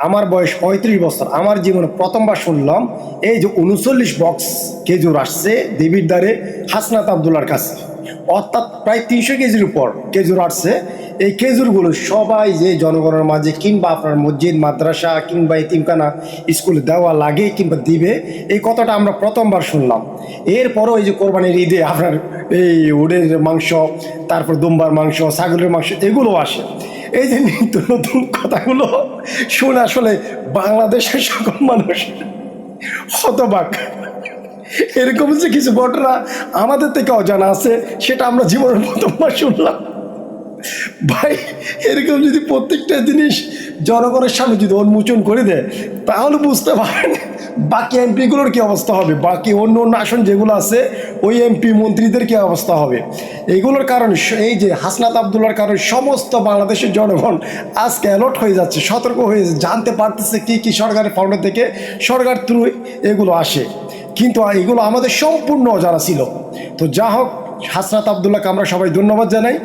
আমার বয়স ৩৫ বছর, আমার জীবনে প্রথমবার শুনলাম এই যে ৩৯ বক্স খেজুর আসছে দেবীর দ্বারে হাসনাত আবদুল্লার কাছে, অর্থাৎ প্রায় ৩০০ কেজির উপর খেজুর আসছে। এই খেজুরগুলো সবাই যে জনগণের মাঝে কিংবা আপনার মসজিদ মাদ্রাসা কিংবা এতিমখানা স্কুলে দেওয়া লাগে কিংবা দিবে, এই কথাটা আমরা প্রথমবার শুনলাম। এরপরও এই যে কোরবানির ঈদে আপনার এই উটের মাংস, তারপর দুম্বার মাংস, ছাগলের মাংস এগুলো আসে। এই যে নিত্য নতুন কথাগুলো শুনে আসলে বাংলাদেশের সকল মানুষ হতবাক। এরকম যে কিছু ঘটনা আমাদের থেকে অজানা আছে, সেটা আমরা জীবনের প্রথমবার শুনলাম। ভাই, এরকম যদি প্রত্যেকটা জিনিস জনগণের সামনে যদি উন্মোচন করে দেয়, তাহলে বুঝতে পারেন বাকি এমপিগুলোর কী অবস্থা হবে, বাকি অন্য অন্য আসন যেগুলো আছে ওই এমপি মন্ত্রীদের কী অবস্থা হবে। এইগুলোর কারণে এই যে হাসনাত আবদুল্লার কারণে সমস্ত বাংলাদেশের জনগণ আজকে অ্যালার্ট হয়ে যাচ্ছে, সতর্ক হয়ে জানতে পারতেছে কী কী সরকারের ফান্ড থেকে, সরকার থ্রু এগুলো আসে, কিন্তু এগুলো আমাদের সম্পূর্ণ অজানা ছিল। তো যা হোক, হাসনাত আবদুল্লাহকে আমরা সবাই ধন্যবাদ জানাই।